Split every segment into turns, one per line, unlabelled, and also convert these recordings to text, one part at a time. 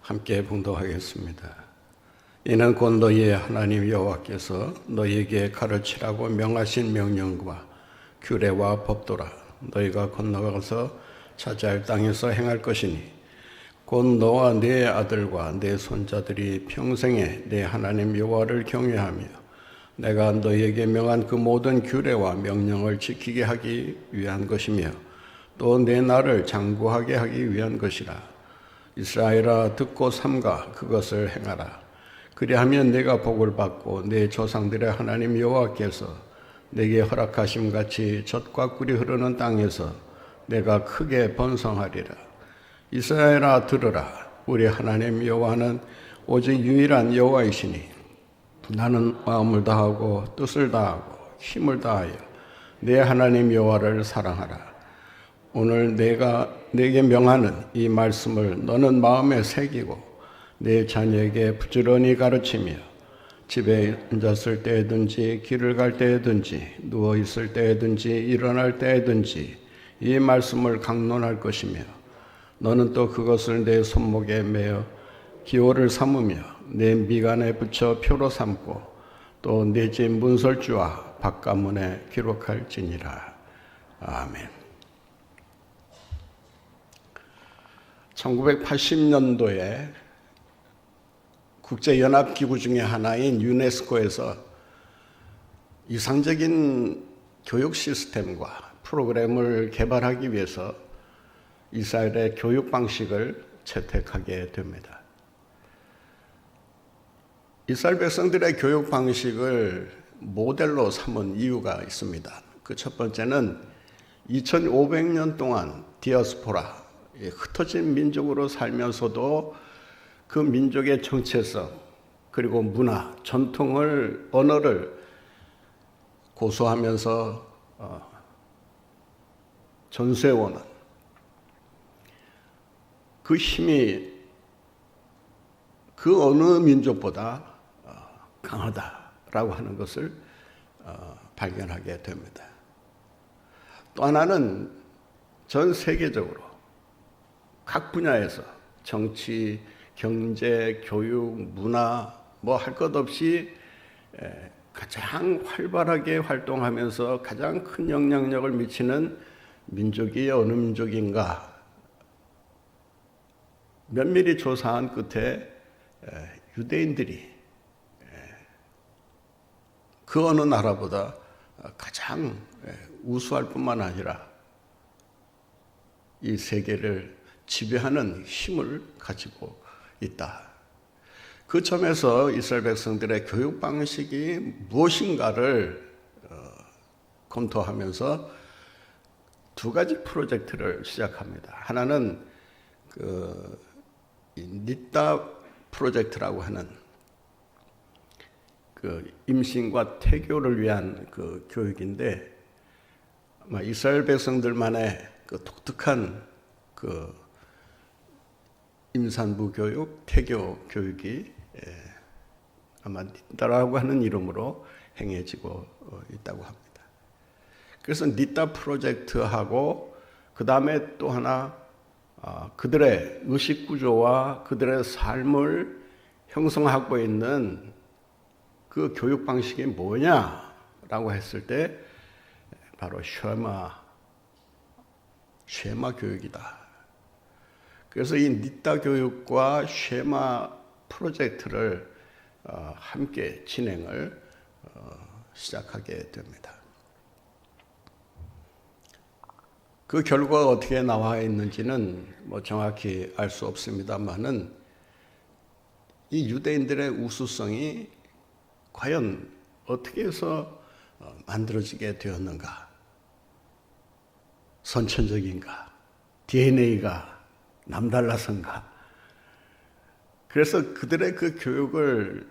함께 봉독하겠습니다. 이는 곧 너희의 하나님 여호와께서 너희에게 가르치라고 명하신 명령과 규례와 법도라. 너희가 건너가서 차지할 땅에서 행할 것이니 곧 너와 네 아들과 네 손자들이 평생에 네 하나님 여호와를 경외하며 내가 너희에게 명한 그 모든 규례와 명령을 지키게 하기 위한 것이며 또 내 나를 장구하게 하기 위한 것이라. 이스라엘아, 듣고 삼가 그것을 행하라. 그리하면 내가 복을 받고 내 조상들의 하나님 여호와께서 내게 허락하심 같이 젖과 꿀이 흐르는 땅에서 내가 크게 번성하리라. 이스라엘아, 들으라. 우리 하나님 여호와는 오직 유일한 여호와이시니 나는 마음을 다하고 뜻을 다하고 힘을 다하여 내 하나님 여호와를 사랑하라. 오늘 내가 내게 명하는 이 말씀을 너는 마음에 새기고 내 자녀에게 부지런히 가르치며 집에 앉았을 때든지 길을 갈 때든지 누워 있을 때든지 일어날 때든지 이 말씀을 강론할 것이며 너는 또 그것을 내 손목에 매어 기호를 삼으며 내 미간에 붙여 표로 삼고 또 내 집 문설주와 바깥문에 기록할지니라. 아멘. 1980년도에 국제연합기구 중에 하나인 유네스코에서 이상적인 교육 시스템과 프로그램을 개발하기 위해서 이스라엘의 교육 방식을 채택하게 됩니다. 이스라엘 백성들의 교육 방식을 모델로 삼은 이유가 있습니다. 그 첫 번째는 2500년 동안 디아스포라, 흩어진 민족으로 살면서도 그 민족의 정체성 그리고 문화, 전통을, 언어를 고수하면서 전수해오는 그 힘이 그 어느 민족보다 강하다라고 하는 것을 발견하게 됩니다. 또 하나는 전 세계적으로 각 분야에서 정치, 경제, 교육, 문화 뭐 할 것 없이 가장 활발하게 활동하면서 가장 큰 영향력을 미치는 민족이 어느 민족인가 면밀히 조사한 끝에 유대인들이 그 어느 나라보다 가장 우수할 뿐만 아니라 이 세계를 지배하는 힘을 가지고 있다. 그 점에서 이스라엘 백성들의 교육 방식이 무엇인가를 검토하면서 두 가지 프로젝트를 시작합니다. 하나는 니따 프로젝트라고 하는 그 임신과 태교를 위한 그 교육인데 아마 이스라엘 백성들만의 그 독특한 그 임산부 교육, 태교 교육이 아마 니따라고 하는 이름으로 행해지고 있다고 합니다. 그래서 니따 프로젝트하고 그 다음에 또 하나 그들의 의식 구조와 그들의 삶을 형성하고 있는 그 교육 방식이 뭐냐라고 했을 때 바로 쉐마 교육이다. 그래서 이 니따 교육과 쉐마 프로젝트를 함께 진행을 시작하게 됩니다. 그 결과가 어떻게 나와 있는지는 뭐 정확히 알 수 없습니다만은 이 유대인들의 우수성이 과연 어떻게 해서 만들어지게 되었는가? 선천적인가? DNA가 남달라서인가? 그래서 그들의 그 교육을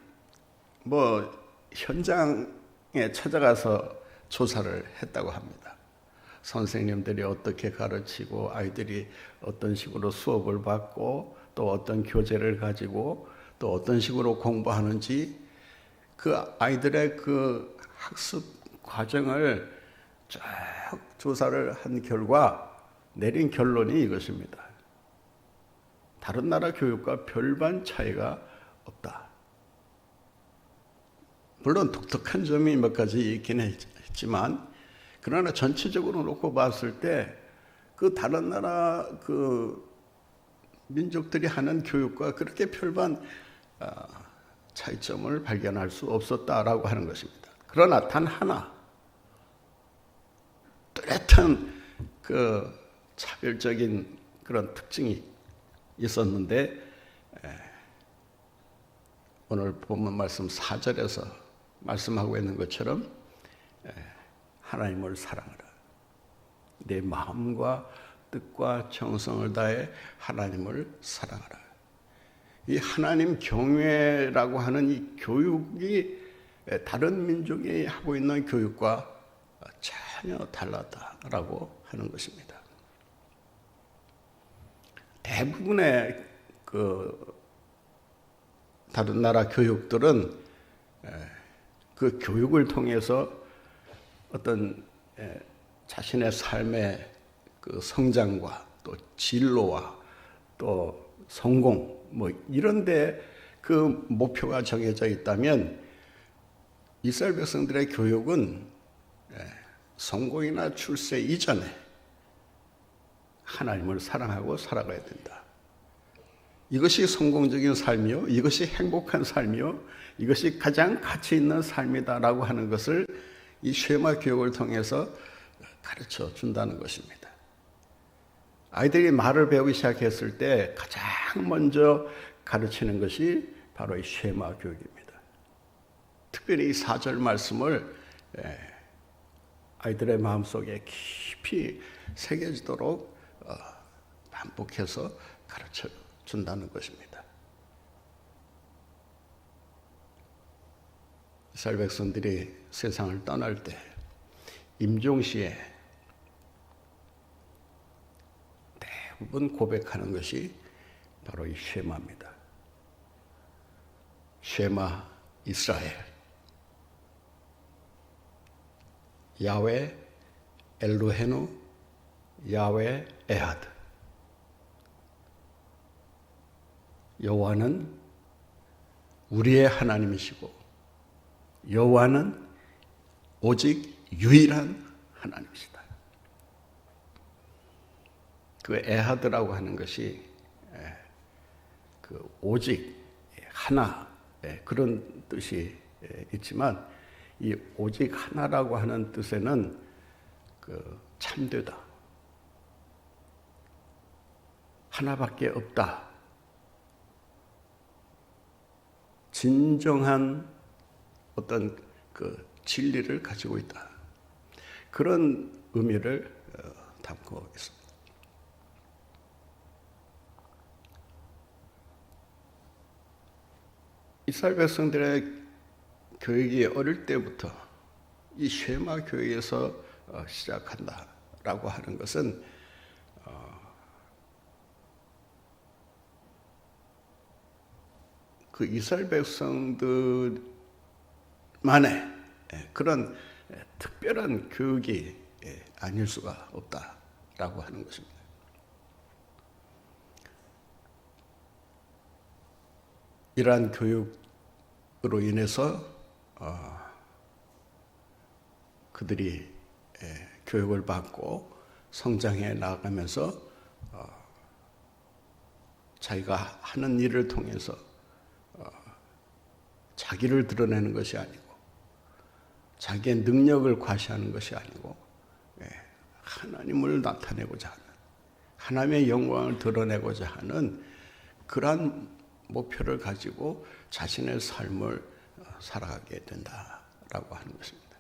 뭐 현장에 찾아가서 조사를 했다고 합니다. 선생님들이 어떻게 가르치고 아이들이 어떤 식으로 수업을 받고 또 어떤 교재를 가지고 또 어떤 식으로 공부하는지 그 아이들의 그 학습 과정을 쭉 조사를 한 결과 내린 결론이 이것입니다. 다른 나라 교육과 별반 차이가 없다. 물론 독특한 점이 몇 가지 있긴 했지만, 그러나 전체적으로 놓고 봤을 때 그 다른 나라 그 민족들이 하는 교육과 그렇게 별반 차이점을 발견할 수 없었다라고 하는 것입니다. 그러나 단 하나 뚜렷한 그 차별적인 그런 특징이 있었는데, 오늘 본문 말씀 4절에서 말씀하고 있는 것처럼 하나님을 사랑하라. 내 마음과 뜻과 정성을 다해 하나님을 사랑하라. 이 하나님 경외라고 하는 이 교육이 다른 민족이 하고 있는 교육과 전혀 달랐다라고 하는 것입니다. 대부분의 그 다른 나라 교육들은 그 교육을 통해서 어떤 자신의 삶의 그 성장과 또 진로와 또 성공 뭐 이런데 그 목표가 정해져 있다면, 이스라엘 백성들의 교육은 성공이나 출세 이전에 하나님을 사랑하고 살아가야 된다. 이것이 성공적인 삶이요, 이것이 행복한 삶이요, 이것이 가장 가치 있는 삶이다라고 하는 것을 이 쉐마 교육을 통해서 가르쳐 준다는 것입니다. 아이들이 말을 배우기 시작했을 때 가장 먼저 가르치는 것이 바로 이 쉐마 교육입니다. 특별히 이 4절 말씀을 아이들의 마음속에 깊이 새겨지도록 반복해서 가르쳐 준다는 것입니다. 이스라엘 백성들이 세상을 떠날 때 임종시에 대부분 고백하는 것이 바로 이 쉐마입니다. 쉐마 이스라엘, 야훼 엘로헤누, 야훼 에하드. 여호와는 우리의 하나님이시고 여호와는 오직 유일한 하나님이시다. 그 에하드라고 하는 것이 그 오직 하나 그런 뜻이 있지만, 이 오직 하나라고 하는 뜻에는 그 참되다, 하나밖에 없다, 진정한 어떤 그 진리를 가지고 있다, 그런 의미를 담고 있습니다. 이스라엘 백성들의 교육이 어릴 때부터 이 쉐마 교육에서 시작한다라고 하는 것은 그 이스라엘 백성들만의 그런 특별한 교육이 아닐 수가 없다라고 하는 것입니다. 이러한 교육으로 인해서 그들이 교육을 받고 성장해 나가면서 자기가 하는 일을 통해서 자기를 드러내는 것이 아니고, 자기의 능력을 과시하는 것이 아니고, 하나님을 나타내고자 하는, 하나님의 영광을 드러내고자 하는 그러한 목표를 가지고 자신의 삶을 살아가게 된다라고 하는 것입니다.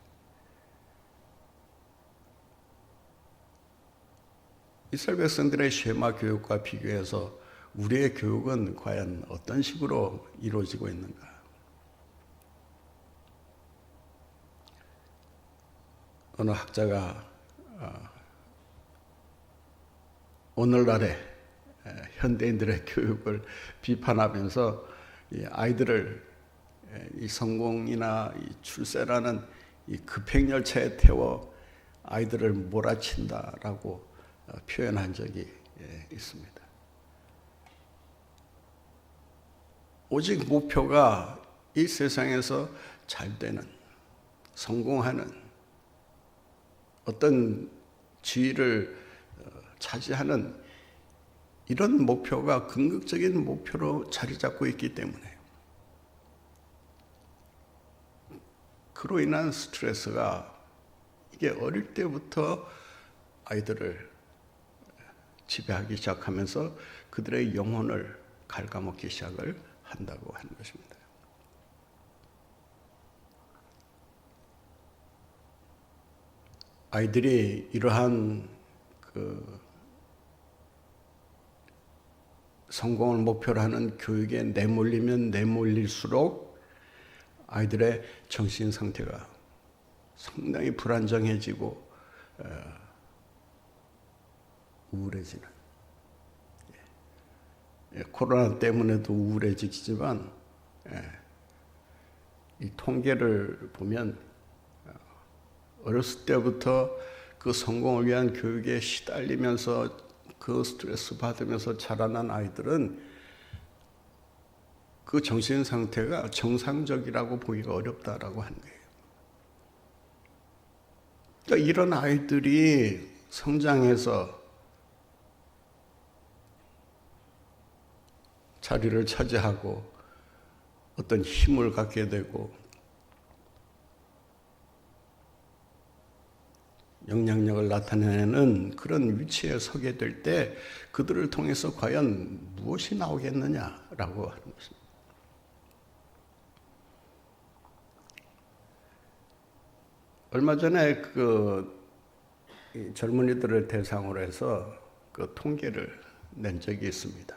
이스라엘 백성들의 쉐마 교육과 비교해서 우리의 교육은 과연 어떤 식으로 이루어지고 있는가? 어느 학자가 오늘날의 현대인들의 교육을 비판하면서 이 아이들을 이 성공이나 이 출세라는 이 급행열차에 태워 아이들을 몰아친다라고 표현한 적이 있습니다. 오직 목표가 이 세상에서 잘 되는, 성공하는, 어떤 지위를 차지하는 이런 목표가 궁극적인 목표로 자리 잡고 있기 때문에 그로 인한 스트레스가 이게 어릴 때부터 아이들을 지배하기 시작하면서 그들의 영혼을 갉아먹기 시작을 한다고 하는 것입니다. 아이들이 이러한 성공을 목표로 하는 교육에 내몰리면 내몰릴수록 아이들의 정신 상태가 상당히 불안정해지고 우울해지는, 코로나 때문에도 우울해지지만 이 통계를 보면 어렸을 때부터 그 성공을 위한 교육에 시달리면서 그 스트레스 받으면서 자라난 아이들은 그 정신 상태가 정상적이라고 보기가 어렵다라고 하는 거예요. 그러니까 이런 아이들이 성장해서 자리를 차지하고 어떤 힘을 갖게 되고 영향력을 나타내는 그런 위치에 서게 될 때 그들을 통해서 과연 무엇이 나오겠느냐라고 하는 것입니다. 얼마 전에 젊은이들을 대상으로 해서 통계를 낸 적이 있습니다.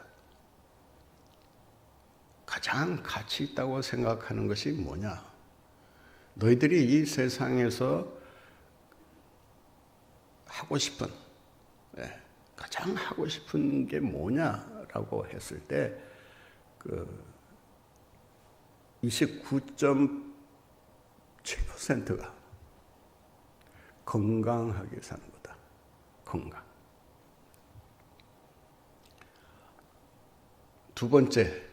가장 가치 있다고 생각하는 것이 뭐냐? 너희들이 이 세상에서 하고 싶은, 가장 하고 싶은 게 뭐냐라고 했을 때 29.7%가 건강하게 사는 거다. 건강. 두 번째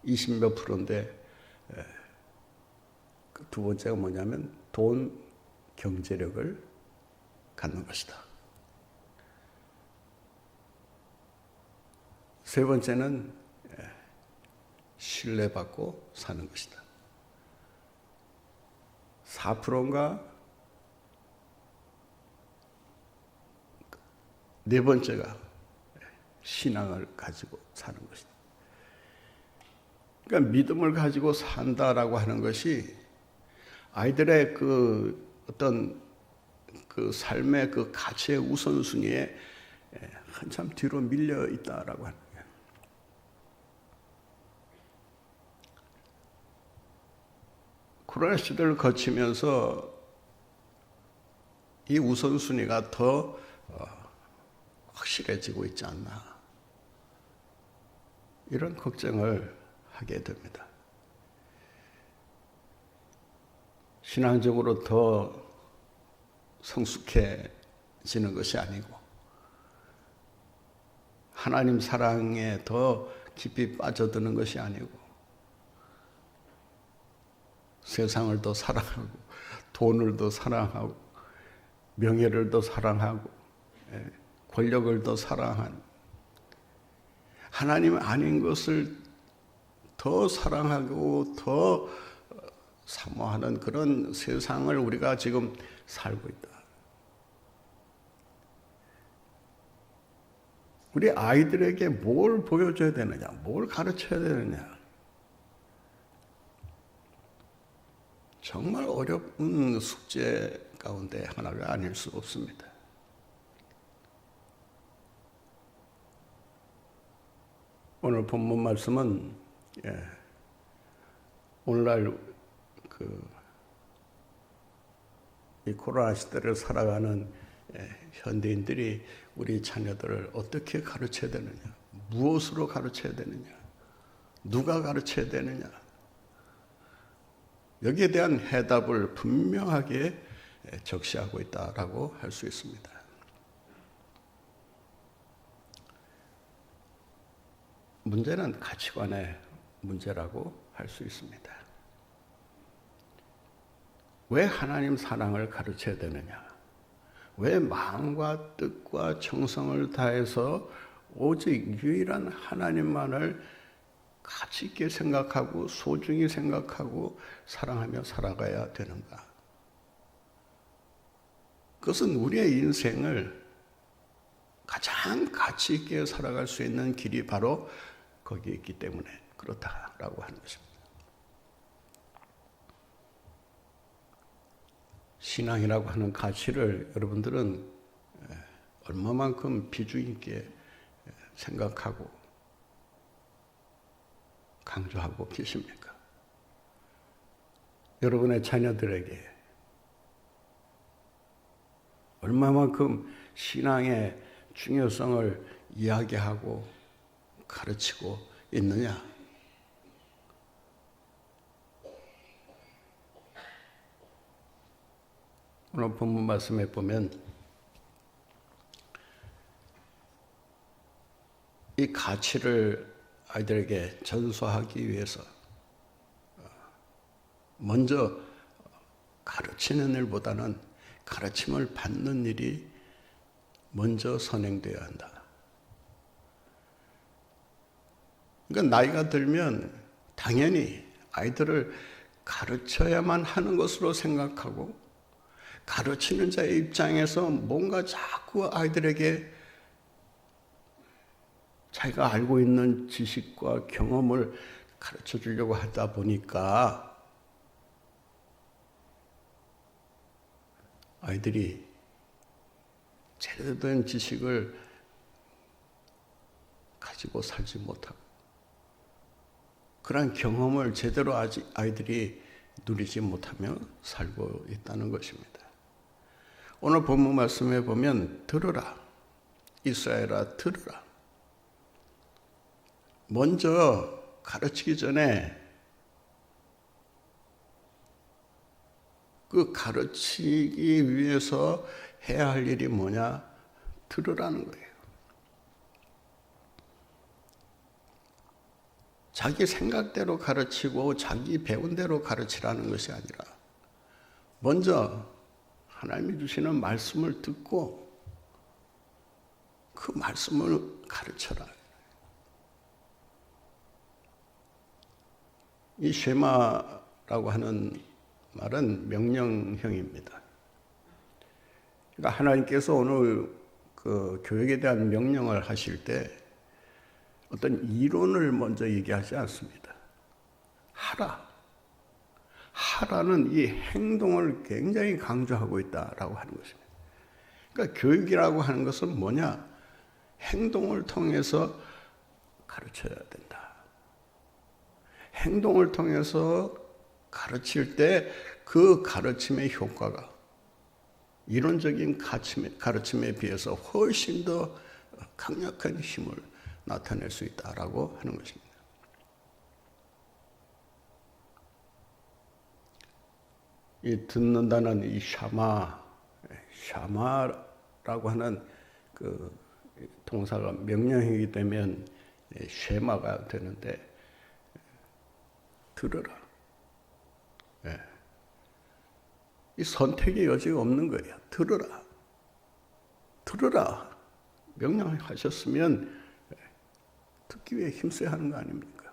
20몇 프로인데 두 번째가 뭐냐면 돈, 경제력을 갖는 것이다. 세 번째는 신뢰받고 사는 것이다. 4%인가 네 번째가 신앙을 가지고 사는 것이다. 그러니까 믿음을 가지고 산다라고 하는 것이 아이들의 어떤 삶의 가치의 우선순위에 한참 뒤로 밀려 있다라고 하는 거예요. 코로나 시대를 거치면서 이 우선순위가 더 확실해지고 있지 않나, 이런 걱정을 하게 됩니다. 신앙적으로 더 성숙해지는 것이 아니고 하나님 사랑에 더 깊이 빠져드는 것이 아니고 세상을 더 사랑하고 돈을 더 사랑하고 명예를 더 사랑하고 권력을 더 사랑하는, 하나님 아닌 것을 더 사랑하고 더 사모하는 그런 세상을 우리가 지금 살고 있다. 우리 아이들에게 뭘 보여줘야 되느냐, 뭘 가르쳐야 되느냐, 정말 어려운 숙제 가운데 하나가 아닐 수 없습니다. 오늘 본문 말씀은 오늘날 이 코로나 시대를 살아가는 현대인들이 우리 자녀들을 어떻게 가르쳐야 되느냐, 무엇으로 가르쳐야 되느냐, 누가 가르쳐야 되느냐, 여기에 대한 해답을 분명하게 적시하고 있다라고 할 수 있습니다. 문제는 가치관의 문제라고 할 수 있습니다. 왜 하나님 사랑을 가르쳐야 되느냐? 왜 마음과 뜻과 정성을 다해서 오직 유일한 하나님만을 가치 있게 생각하고 소중히 생각하고 사랑하며 살아가야 되는가? 그것은 우리의 인생을 가장 가치 있게 살아갈 수 있는 길이 바로 거기에 있기 때문에 그렇다라고 하는 것입니다. 신앙이라고 하는 가치를 여러분들은 얼마만큼 비중 있게 생각하고 강조하고 계십니까? 여러분의 자녀들에게 얼마만큼 신앙의 중요성을 이야기하고 가르치고 있느냐? 오늘 본문 말씀에 보면 이 가치를 아이들에게 전수하기 위해서 먼저 가르치는 일보다는 가르침을 받는 일이 먼저 선행되어야 한다. 그러니까 나이가 들면 당연히 아이들을 가르쳐야만 하는 것으로 생각하고 가르치는 자의 입장에서 뭔가 자꾸 아이들에게 자기가 알고 있는 지식과 경험을 가르쳐 주려고 하다 보니까 아이들이 제대로 된 지식을 가지고 살지 못하고 그런 경험을 제대로 아직 아이들이 누리지 못하며 살고 있다는 것입니다. 오늘 본문 말씀에 보면 들으라, 이스라엘아 들으라. 먼저 가르치기 전에 그 가르치기 위해서 해야 할 일이 뭐냐? 들으라는 거예요. 자기 생각대로 가르치고 자기 배운 대로 가르치라는 것이 아니라 먼저 하나님이 주시는 말씀을 듣고 그 말씀을 가르쳐라. 이 쉐마라고 하는 말은 명령형입니다. 그러니까 하나님께서 오늘 그 교육에 대한 명령을 하실 때 어떤 이론을 먼저 얘기하지 않습니다. 하라. 하라는 이 행동을 굉장히 강조하고 있다라고 하는 것입니다. 그러니까 교육이라고 하는 것은 뭐냐? 행동을 통해서 가르쳐야 된다. 행동을 통해서 가르칠 때 그 가르침의 효과가 이론적인 가르침에 비해서 훨씬 더 강력한 힘을 나타낼 수 있다라고 하는 것입니다. 이 듣는다는 이 샤마라고 하는 그 동사가 명령이기 때문에 쉐마가 되는데 들으라. 예. 이 선택의 여지가 없는 거예요. 들으라. 들으라. 명령하셨으면 듣기 위해 힘써야 하는 거 아닙니까?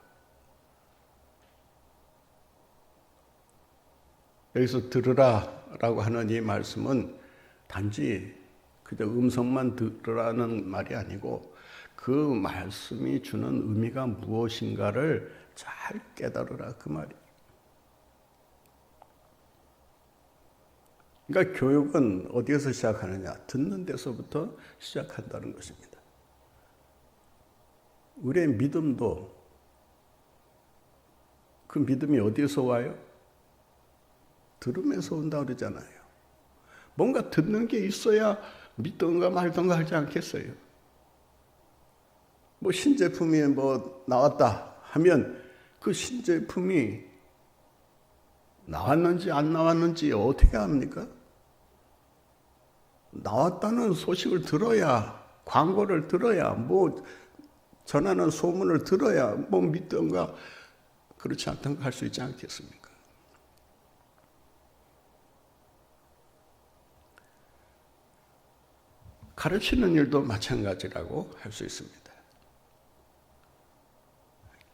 여기서 들으라라고 하는 이 말씀은 단지 그저 음성만 들으라는 말이 아니고 그 말씀이 주는 의미가 무엇인가를 잘 깨달으라 그 말이에요. 그러니까 교육은 어디에서 시작하느냐? 듣는 데서부터 시작한다는 것입니다. 우리의 믿음도 그 믿음이 어디에서 와요? 들으면서 온다 그러잖아요. 뭔가 듣는 게 있어야 믿던가 말던가 하지 않겠어요? 뭐 신제품이 뭐 나왔다 하면 그 신제품이 나왔는지 안 나왔는지 어떻게 합니까? 나왔다는 소식을 들어야, 광고를 들어야, 뭐 전하는 소문을 들어야 뭐 믿던가 그렇지 않다는 걸 할 수 있지 않겠습니까? 가르치는 일도 마찬가지라고 할 수 있습니다.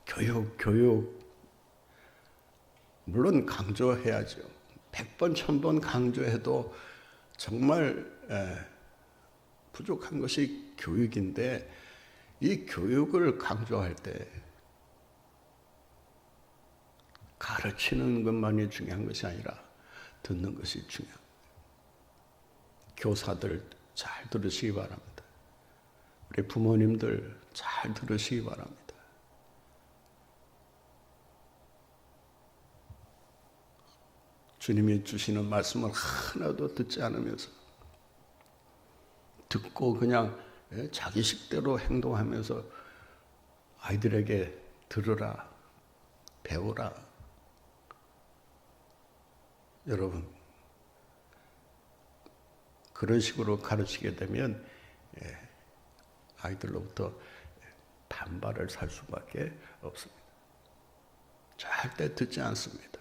교육, 물론 강조해야죠. 100번, 1000번 강조해도 정말 부족한 것이 교육인데, 이 교육을 강조할 때 가르치는 것만이 중요한 것이 아니라 듣는 것이 중요합니다. 교사들 잘 들으시기 바랍니다. 우리 부모님들 잘 들으시기 바랍니다. 주님이 주시는 말씀을 하나도 듣지 않으면서, 듣고 그냥 자기 식대로 행동하면서 아이들에게 들으라, 배우라. 여러분, 그런 식으로 가르치게 되면 아이들로부터 반발을 살 수밖에 없습니다. 절대 듣지 않습니다.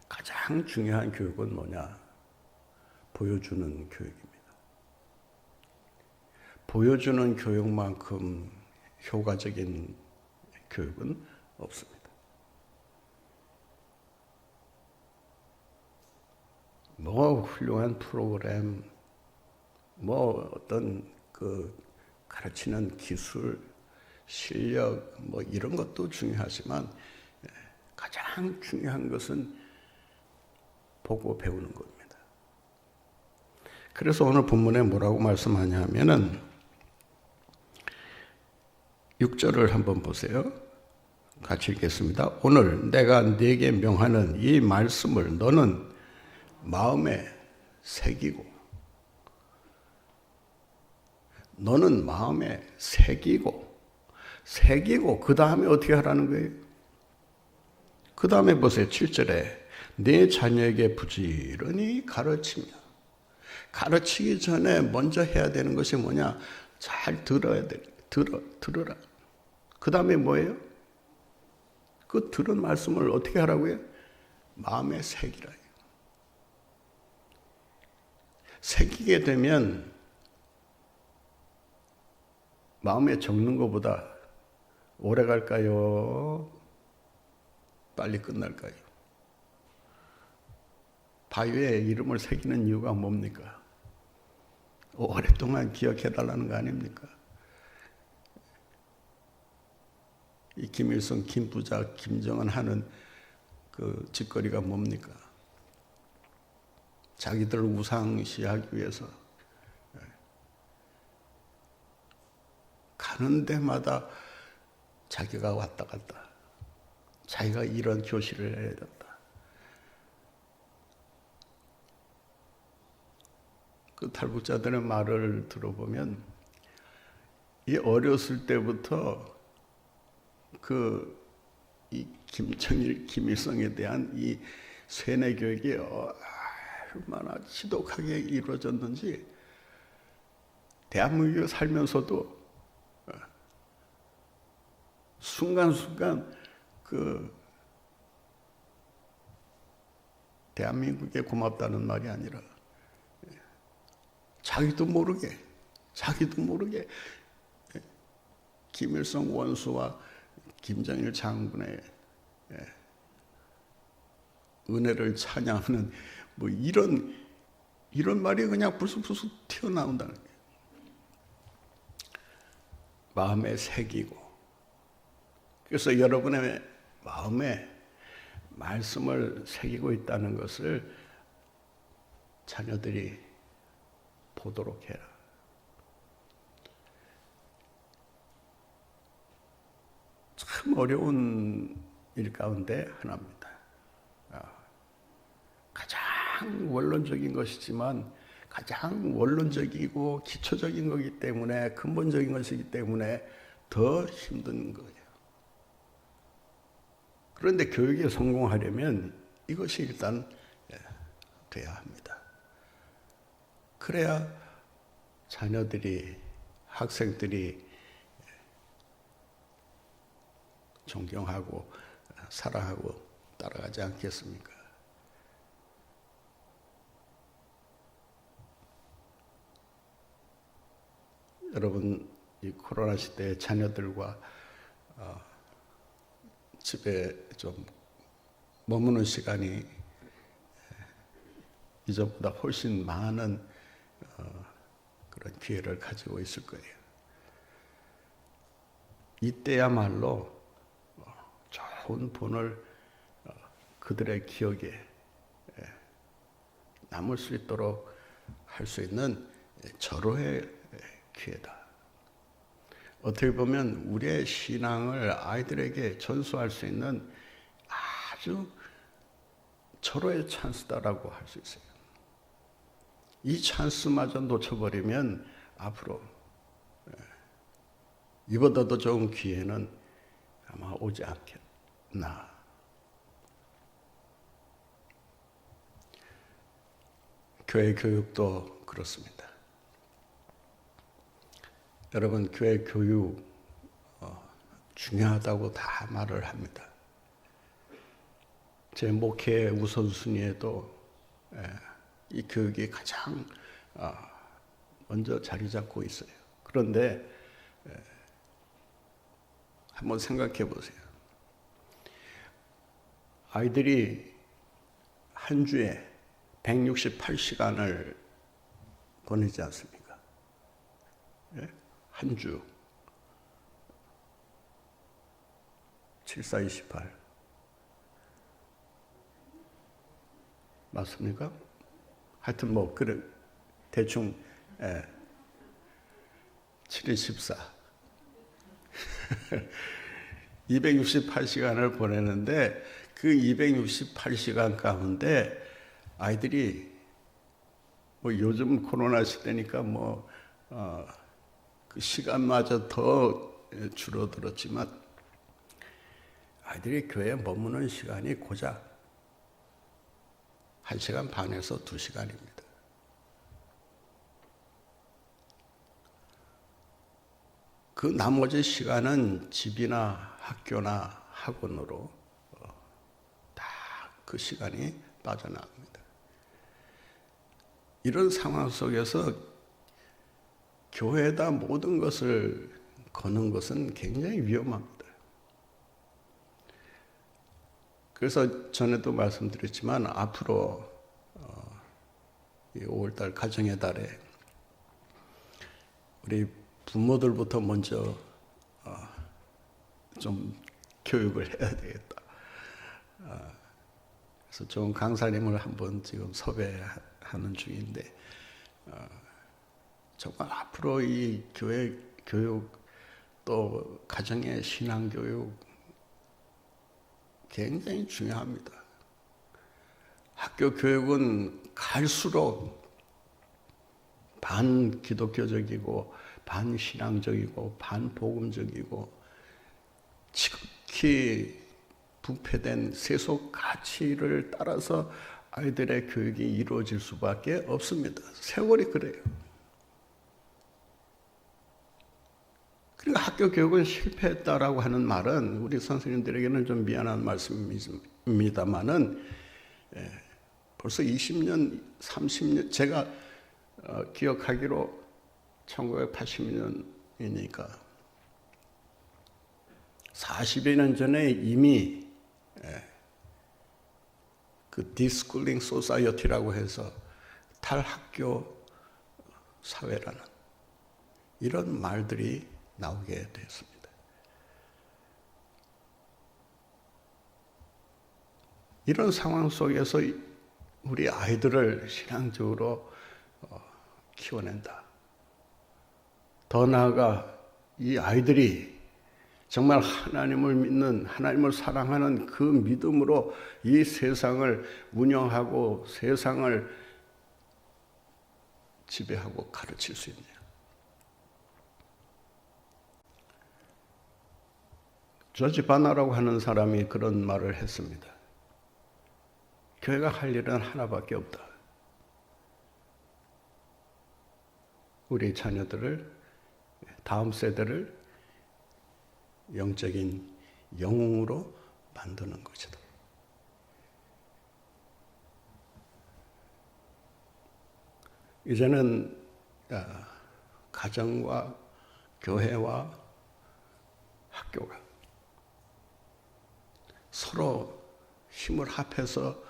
가장 중요한 교육은 뭐냐? 보여주는 교육입니다. 보여주는 교육만큼 효과적인 교육은 없습니다. 뭐 훌륭한 프로그램, 뭐 어떤 그 가르치는 기술, 실력, 뭐 이런 것도 중요하지만 가장 중요한 것은 보고 배우는 겁니다. 그래서 오늘 본문에 뭐라고 말씀하냐 하면은 6절을 한번 보세요. 같이 읽겠습니다. 오늘 내가 네게 명하는 이 말씀을 너는 마음에 새기고, 너는 마음에 새기고 그 다음에 어떻게 하라는 거예요? 그 다음에 보세요. 7절에 내 자녀에게 부지런히 가르치며, 가르치기 전에 먼저 해야 되는 것이 뭐냐? 잘 들어야 돼. 들어라. 그 다음에 뭐예요? 그 들은 말씀을 어떻게 하라고요? 마음에 새기라. 새기게 되면 마음에 적는 것보다 오래 갈까요? 빨리 끝날까요? 바위에 이름을 새기는 이유가 뭡니까? 오랫동안 기억해달라는 거 아닙니까? 이 김일성, 김부작, 김정은 하는 그 짓거리가 뭡니까? 자기들 우상시하기 위해서 가는 데마다 자기가 왔다 갔다, 자기가 이런 교실을 해야 된다. 그 탈북자들의 말을 들어보면 이 어렸을 때부터 이 김정일, 김일성에 대한 이 세뇌 교육이 얼마나 지독하게 이루어졌는지, 대한민국에 살면서도 순간순간 대한민국에 고맙다는 말이 아니라 자기도 모르게 김일성 원수와 김정일 장군의 은혜를 찬양하는 뭐 이런 말이 그냥 불쑥불쑥 튀어나온다는 거예요. 마음에 새기고. 그래서 여러분의 마음에 말씀을 새기고 있다는 것을 자녀들이 보도록 해라. 참 어려운 일 가운데 하나입니다. 가장 원론적인 것이지만 가장 원론적이고 기초적인 거기 때문에, 근본적인 것이기 때문에 더 힘든 거예요. 그런데 교육에 성공하려면 이것이 일단 돼야 합니다. 그래야 자녀들이, 학생들이 존경하고 사랑하고 따라가지 않겠습니까? 여러분, 이 코로나 시대에 자녀들과 집에 좀 머무는 시간이 이전보다 훨씬 많은 그런 기회를 가지고 있을 거예요. 이때야말로 좋은 본을 그들의 기억에 남을 수 있도록 할 수 있는 절호의 기회다. 어떻게 보면 우리의 신앙을 아이들에게 전수할 수 있는 아주 절호의 찬스다라고 할 수 있어요. 이 찬스마저 놓쳐버리면 앞으로 이보다 더 좋은 기회는 아마 오지 않겠나. 교회 교육도 그렇습니다. 여러분, 교회 교육 중요하다고 다 말을 합니다. 제 목회 우선순위에도 이 교육이 가장 먼저 자리 잡고 있어요. 그런데 한번 생각해 보세요. 아이들이 한 주에 168시간을 보내지 않습니까? 한 주. 7, 4, 28. 맞습니까? 하여튼 뭐, 그래, 대충, 7, 2, 14. 268시간을 보내는데 그 268시간 가운데 아이들이 뭐 요즘 코로나 시대니까 그 시간마저 더 줄어들었지만 아이들이 교회에 머무는 시간이 고작 1시간 반에서 2시간입니다. 그 나머지 시간은 집이나 학교나 학원으로 다 그 시간이 빠져나갑니다. 이런 상황 속에서 교회에다 모든 것을 거는 것은 굉장히 위험합니다. 그래서 전에도 말씀드렸지만 앞으로 5월달 가정의 달에 우리 부모들부터 먼저 좀 교육을 해야 되겠다. 그래서 좋은 강사님을 한번 지금 섭외하는 중인데 정말 앞으로 이 교회 교육 또 가정의 신앙 교육 굉장히 중요합니다. 학교 교육은 갈수록 반 기독교적이고 반 신앙적이고 반 복음적이고 지극히 부패된 세속 가치를 따라서 아이들의 교육이 이루어질 수밖에 없습니다. 세월이 그래요. 그리고 학교 교육은 실패했다라고 하는 말은 우리 선생님들에게는 좀 미안한 말씀입니다만은 벌써 20년, 30년 제가 기억하기로 1980년이니까 40여 년 전에 이미 그 디스쿨링 소사이어티라고 해서 탈학교 사회라는 이런 말들이 나오게 됐습니다. 이런 상황 속에서 우리 아이들을 신앙적으로 키워낸다. 더 나아가 이 아이들이 정말 하나님을 믿는, 하나님을 사랑하는 그 믿음으로 이 세상을 운영하고 세상을 지배하고 가르칠 수 있네요. 조지 바나라고 하는 사람이 그런 말을 했습니다. 교회가 할 일은 하나밖에 없다. 우리 자녀들을, 다음 세대를 영적인 영웅으로 만드는 것이다. 이제는 가정과 교회와 학교가 서로 힘을 합해서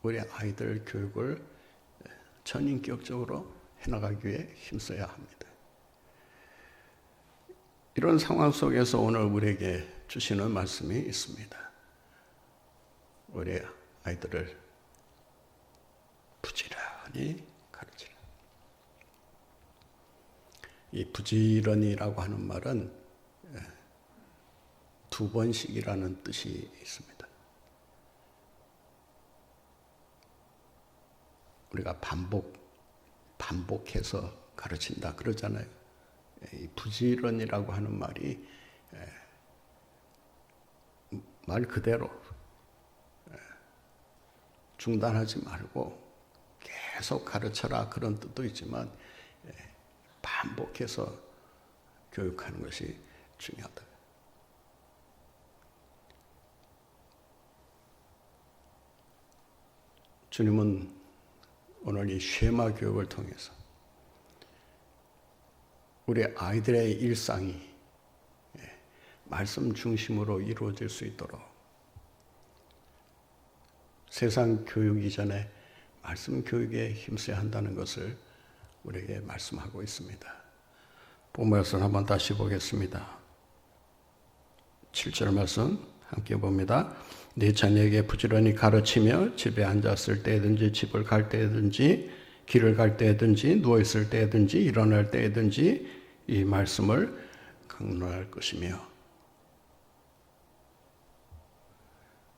우리 아이들 교육을 전인격적으로 해나가기 위해 힘써야 합니다. 이런 상황 속에서 오늘 우리에게 주시는 말씀이 있습니다. 우리 아이들을 부지런히 가르치라. 이 부지런히라고 하는 말은 두 번씩이라는 뜻이 있습니다. 우리가 반복해서 가르친다 그러잖아요. 이 부지런이라고 하는 말이 말 그대로 중단하지 말고 계속 가르쳐라 그런 뜻도 있지만 반복해서 교육하는 것이 중요하다. 주님은 오늘 이 쉐마 교육을 통해서 우리 아이들의 일상이 말씀 중심으로 이루어질 수 있도록 세상 교육 이전에 말씀 교육에 힘써야 한다는 것을 우리에게 말씀하고 있습니다. 본문에서 한번 다시 보겠습니다. 7절 말씀 함께 봅니다. 네 자녀에게 부지런히 가르치며 집에 앉았을 때든지 집을 갈 때든지 길을 갈 때든지 누워있을 때든지 일어날 때든지 이 말씀을 강론할 것이며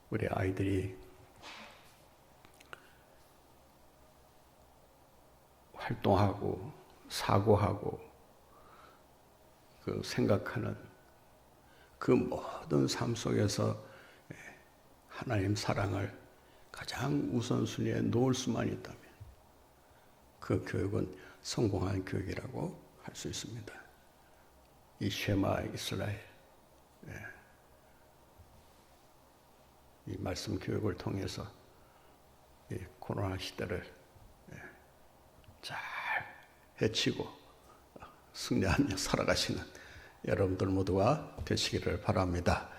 우리 아이들이 활동하고 사고하고 그 생각하는 그 모든 삶 속에서 하나님 사랑을 가장 우선순위에 놓을 수만 있다면 그 교육은 성공한 교육이라고 할 수 있습니다. 이 쉐마 이스라엘 이 말씀 교육을 통해서 이 코로나 시대를 잘 해치고 승리하며 살아가시는 여러분들 모두가 되시기를 바랍니다.